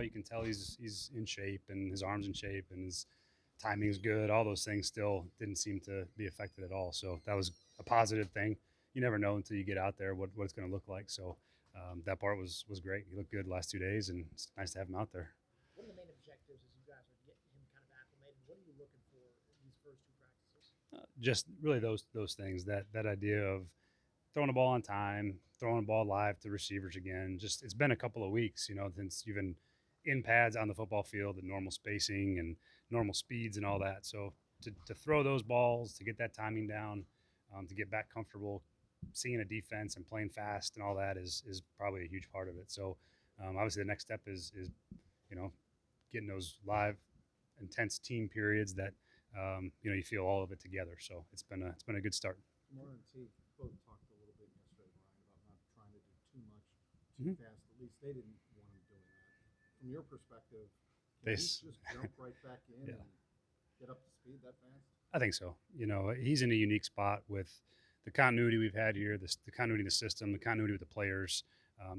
you can tell he's in shape and his arm's in shape and his timing's good. All those things still didn't seem to be affected at all. So that was a positive thing. You never know until you get out there what it's going to look like. So that part was great. He looked good the last 2 days, and it's nice to have him out there. What are the main objectives as you guys are getting him kind of acclimated? What are you looking for in these first two practices? Just really those things. That idea of throwing the ball on time, throwing the ball live to receivers again. Just it's been a couple of weeks, since you've been in pads on the football field and normal spacing and normal speeds and all that. So to throw those balls, to get that timing down, to get back comfortable, seeing a defense and playing fast and all that is probably a huge part of it. So obviously the next step is you know getting those live, intense team periods that you feel all of it together. So it's been a good start. Kamara and T both talked a little bit yesterday, Brian, about not trying to do too much too Mhm. fast. At least they didn't want him doing that. From your perspective, They can he just jump right back in Yeah. and get up to speed that fast? I think so. He's in a unique spot with the continuity we've had here, the continuity in the system, the continuity with the players.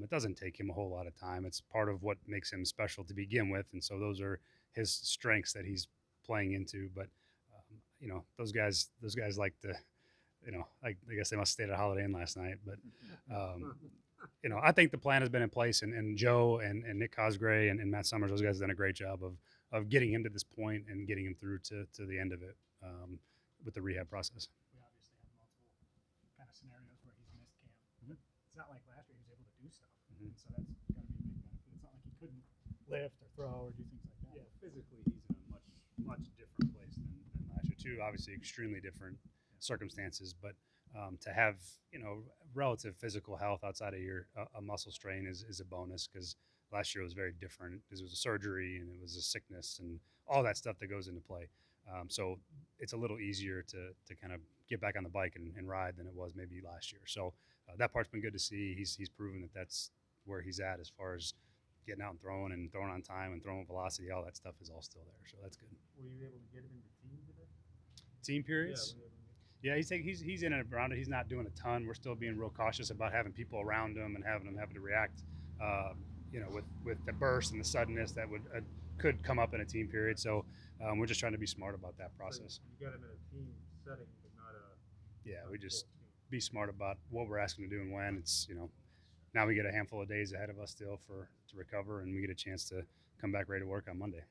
It doesn't take him a whole lot of time. It's part of what makes him special to begin with, and so those are his strengths that he's playing into. But those guys like to, I guess they must have stayed at Holiday Inn last night. But I think the plan has been in place, and Joe and Nick Cosgray and Matt Summers, those guys have done a great job of getting him to this point and getting him through to the end of it with the rehab process. We obviously have multiple kind of scenarios where he's missed camp. Mhm. It's not like last year he was able to do stuff, Mhm. and so that's got to be a big benefit. It's not like he couldn't lift or throw or do things like that. Yeah, physically he's in a much different place than last year too. Obviously, extremely different circumstances, but to have relative physical health outside of your a muscle strain is a bonus because last year was very different. It was a surgery and it was a sickness and all that stuff that goes into play. So it's a little easier to kind of get back on the bike and ride than it was maybe last year. So that part's been good to see. He's proven that that's where he's at as far as getting out and throwing on time and throwing velocity. All that stuff is all still there. So that's good. Were you able to get him into team today? Team periods. Yeah, he's in and around it. He's not doing a ton. We're still being real cautious about having people around him and having to react, with the burst and the suddenness that could come up in a team period. So we're just trying to be smart about that process. So you got him in a team setting, but not a. Yeah, not we a just full team. be smart about what we're asking to do and when. It's now we get a handful of days ahead of us still to recover, and we get a chance to come back ready to work on Monday.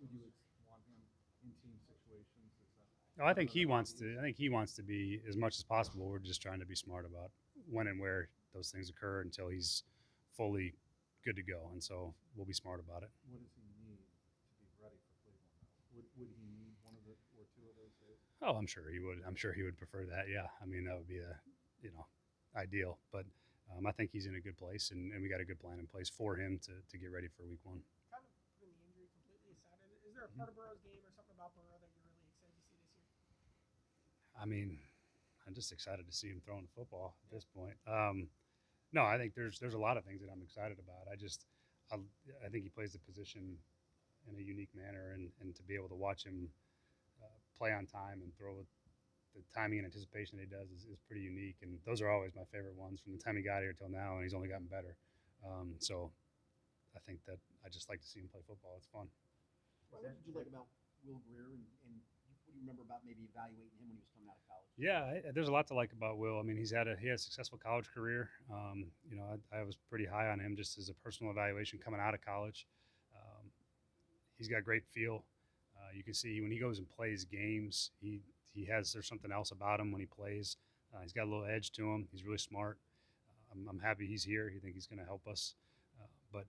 Would you want him in team situations? Is that Oh, I think he wants to. I think he wants to be as much as possible. We're just trying to be smart about when and where those things occur until he's fully good to go, and so we'll be smart about it. What does he need to be ready for Cleveland? Though? Would he need one of the or two of those days? Oh, I'm sure he would. I'm sure he would prefer that. Yeah, I mean that would be ideal. But I think he's in a good place, and we got a good plan in place for him to get ready for week one. Kind of putting the injury completely aside, is there a part of Burrow's game or something about Burrow that you're really excited to see this year? I mean, I'm just excited to see him throwing the football at this point. No, I think there's a lot of things that I'm excited about. I think he plays the position in a unique manner, and to be able to watch him play on time and throw with the timing and anticipation that he does is pretty unique. And those are always my favorite ones from the time he got here till now, and he's only gotten better. So I think that I just like to see him play football. It's fun. What did you like about Will Greer, and what do you remember about maybe evaluating him when he was coming out of college? Yeah, there's a lot to like about Will. I mean, he had a successful college career. I was pretty high on him just as a personal evaluation coming out of college. He's got great feel. You can see when he goes and plays games, there's something else about him when he plays. He's got a little edge to him. He's really smart. I'm happy he's here. I think he's going to help us. But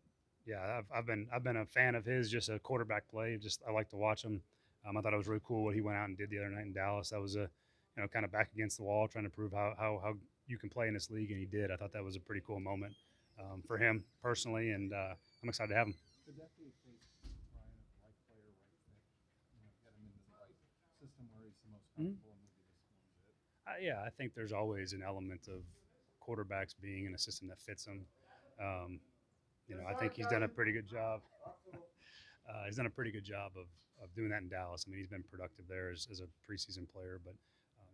yeah, I've been a fan of his, just a quarterback play. I like to watch him. I thought it was really cool what he went out and did the other night in Dallas. That was kind of back against the wall, trying to prove how you can play in this league, and he did. I thought that was a pretty cool moment for him personally, and I'm excited to have him. Could that be a case, Brian, of right player, right fit? Get him into the right system where he's the most comfortable, and maybe this one's it. Yeah, I think there's always an element of quarterbacks being in a system that fits them. I think he's done a pretty good job. He's done a pretty good job of doing that in Dallas. I mean, he's been productive there as a preseason player. But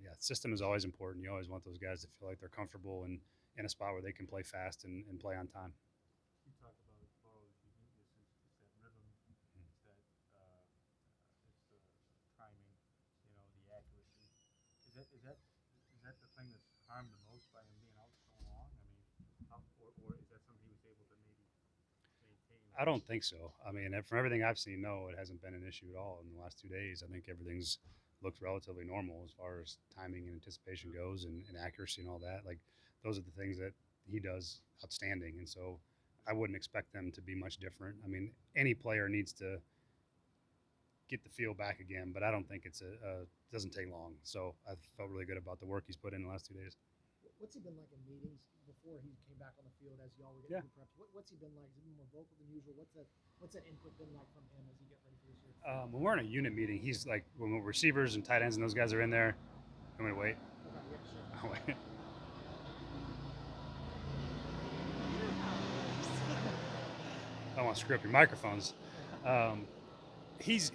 yeah, system is always important. You always want those guys to feel like they're comfortable and in a spot where they can play fast and play on time. You talk about Burrow's uniqueness is that that the thing that's harmed the most by him being out so long? I mean, or is that something he was able to maybe maintain? I don't think so. I mean, from everything I've seen, no, it hasn't been an issue at all in the last 2 days. I think everything's looked relatively normal as far as timing and anticipation goes, and accuracy and all that. Like those are the things that he does outstanding, and so I wouldn't expect them to be much different. I mean, any player needs to get the feel back again, but I don't think it doesn't take long. So I felt really good about the work he's put in the last 2 days. What's he been like in meetings before he came back on the field as y'all were Yeah. getting preps? What's he been like? Has he been more vocal than usual? What's that input been like from him as he get ready for this year? When we're in a unit meeting, he's like when receivers and tight ends and those guys are in there. I'm gonna wait. Okay, yeah, sure. I'll wait. I don't want to screw up your microphones. Um, he's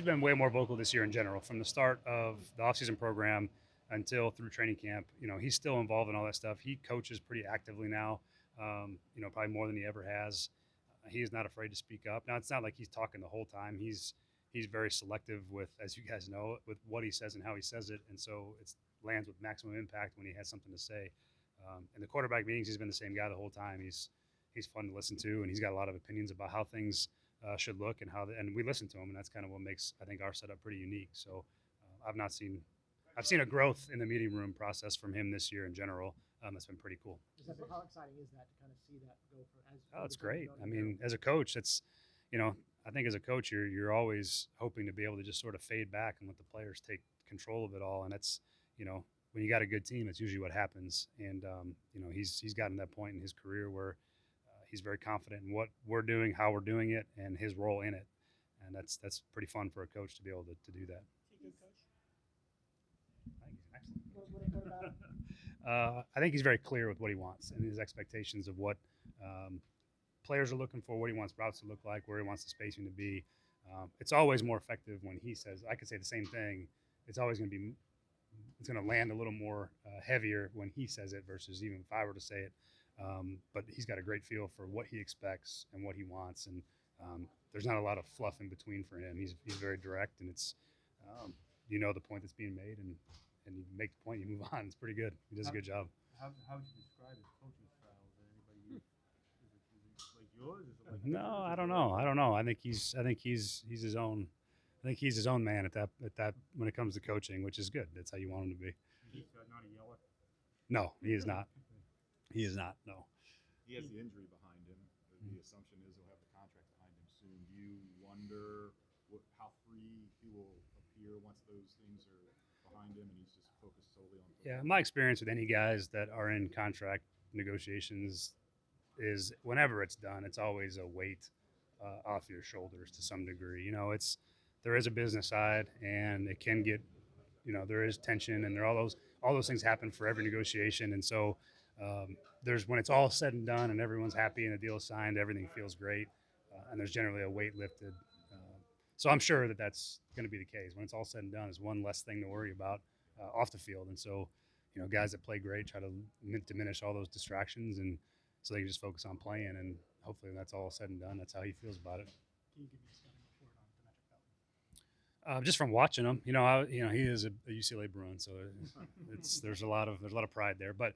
been way more vocal this year in general from the start of the offseason program until through training camp. You know, he's still involved in all that stuff. He coaches pretty actively now. You know, probably more than he ever has. He is not afraid to speak up. Now it's not like he's talking the whole time. He's very selective with, as you guys know, with what he says and how he says it, and so it lands with maximum impact when he has something to say. In the quarterback meetings, he's been the same guy the whole time. He's fun to listen to, and he's got a lot of opinions about how things should look and we listen to him, and that's kind of what makes I think our setup pretty unique. So I've seen a growth in the meeting room process from him this year in general. That's been pretty cool. How exciting is that to kind of see that go for as? Oh, it's great. I mean, as a coach, it's you know I think as a coach you're always hoping to be able to just sort of fade back and let the players take control of it all, and that's you know when you got a good team, that's usually what happens. And you know he's gotten to that point in his career where he's very confident in what we're doing, how we're doing it, and his role in it. And that's pretty fun for a coach to be able to do that. Good coach. I think he's an excellent coach. What about him? I think he's very clear with what he wants and his expectations of what players are looking for, what he wants routes to look like, where he wants the spacing to be. It's always more effective when he says, I could say the same thing. It's always going to be, it's going to land a little more heavier when he says it versus even if I were to say it. But he's got a great feel for what he expects and what he wants. And there's not a lot of fluff in between for him. He's very direct, and it's, you know, the point that's being made, and you make the point, you move on. It's pretty good. He does a good job. How would you describe his coaching style? Is there anybody? Is it like yours? Is it like No, I don't know. I think he's his own. I think he's his own man at that when it comes to coaching, which is good. That's how you want him to be. He's not a yeller. No, he is not. He is not. No. He has the injury behind him. The assumption is he'll have the contract behind him soon. Do you wonder how free he will appear once those things are behind him and he's just focused solely on football? Yeah, my experience with any guys that are in contract negotiations is whenever it's done, it's always a weight off your shoulders to some degree. You know, there is a business side, and it can get, you know, there is tension, and all those things happen for every negotiation, and so. There's when it's all said and done and everyone's happy and the deal is signed, everything feels great, and there's generally a weight lifted. So I'm sure that that's going to be the case. When it's all said and done, it's one less thing to worry about off the field. And so, you know, guys that play great try to diminish all those distractions, and so they can just focus on playing. And hopefully, when that's all said and done, that's how he feels about it. Can you give me a scouting report on Demetric Felton? Just from watching him, you know, he is a UCLA Bruin, so there's a lot of pride there. But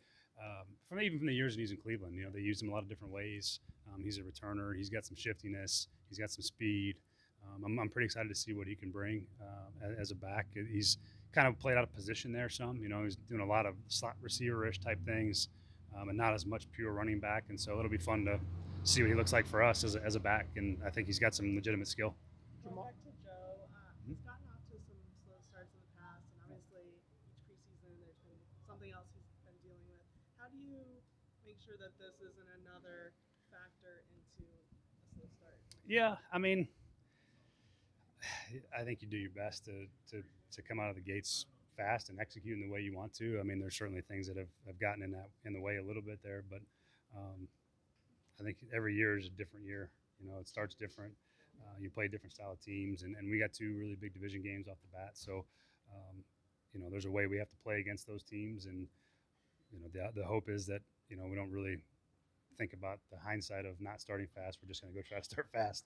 from the years that he's in Cleveland, you know, they used him a lot of different ways. He's a returner. He's got some shiftiness. He's got some speed. I'm pretty excited to see what he can bring as a back. He's kind of played out of position there some. You know, he's doing a lot of slot receiver-ish type things, and not as much pure running back. And so it'll be fun to see what he looks like for us as a back. And I think he's got some legitimate skill. Back to Joe, he's gotten off to some slow starts in the past, and obviously each preseason there's been something else he's been dealing with. How do you make sure that this isn't another factor into a slow start? Yeah, I mean, I think you do your best to come out of the gates fast and execute in the way you want to. I mean, there's certainly things that have gotten in the way a little bit there, but I think every year is a different year. You know, it starts different. You play different style of teams, and we got 2 really big division games off the bat. So, you know, there's a way we have to play against those teams, and you know, the hope is that you know we don't really think about the hindsight of not starting fast. We're just going to go try to start fast.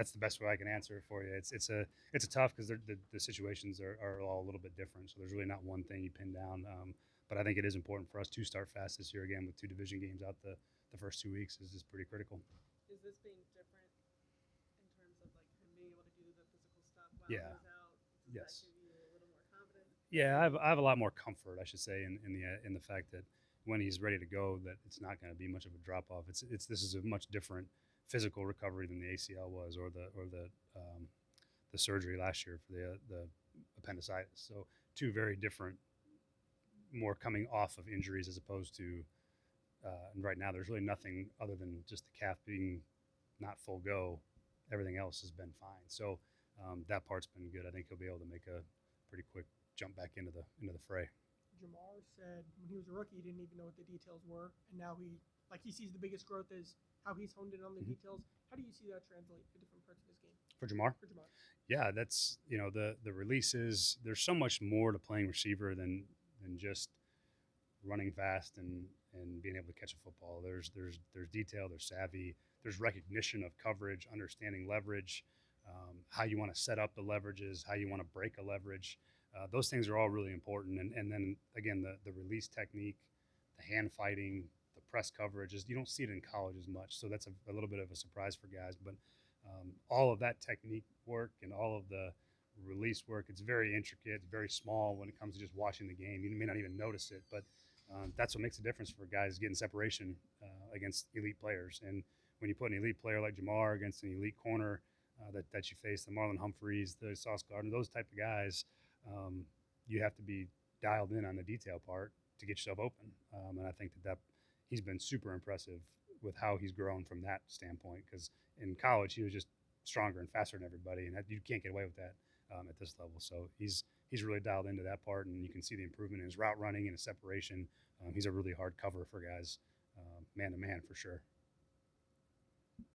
that's the best way I can answer it for you. It's a tough because the situations are all a little bit different. So there's really not one thing you pin down. But I think it is important for us to start fast this year again with 2 division games out the first 2 weeks is just pretty critical. Is this being different in terms of like him being able to do the physical stuff while Yeah. he's out? Does Yes. that give you a little more confidence? Yeah, I have a lot more comfort, I should say, in the fact that when he's ready to go, that it's not going to be much of a drop off. It's this is a much different physical recovery than the ACL was or the surgery last year for the appendicitis. So 2 very different, more coming off of injuries as opposed to. And right now, there's really nothing other than just the calf being not full go. Everything else has been fine. So that part's been good. I think he'll be able to make a pretty quick jump back into the fray. Jamar said when he was a rookie, he didn't even know what the details were, and now he sees the biggest growth is how he's honed in on the details. How do you see that translate to different parts of his game For Jamar, for Jamar? yeah, that's the releases. There's so much more to playing receiver than just running fast and being able to catch a football. There's detail, there's savvy, there's recognition of coverage, understanding leverage, how you want to set up the leverages, how you want to break a leverage. Those things are all really important. And then again, the release technique, the hand fighting, the press coverage is you don't see it in college as much. So that's a little bit of a surprise for guys. But all of that technique work and all of the release work, it's very intricate, very small when it comes to just watching the game. You may not even notice it, but that's what makes a difference for guys getting separation against elite players. And when you put an elite player like Jamar against an elite corner that you face, the Marlon Humphreys, the Sauce Gardner, those type of guys, you have to be dialed in on the detail part to get yourself open. And I think that he's been super impressive with how he's grown from that standpoint. Because in college, he was just stronger and faster than everybody, and you can't get away with that at this level. So he's really dialed into that part, and you can see the improvement in his route running and his separation. He's a really hard cover for guys, man to man for sure.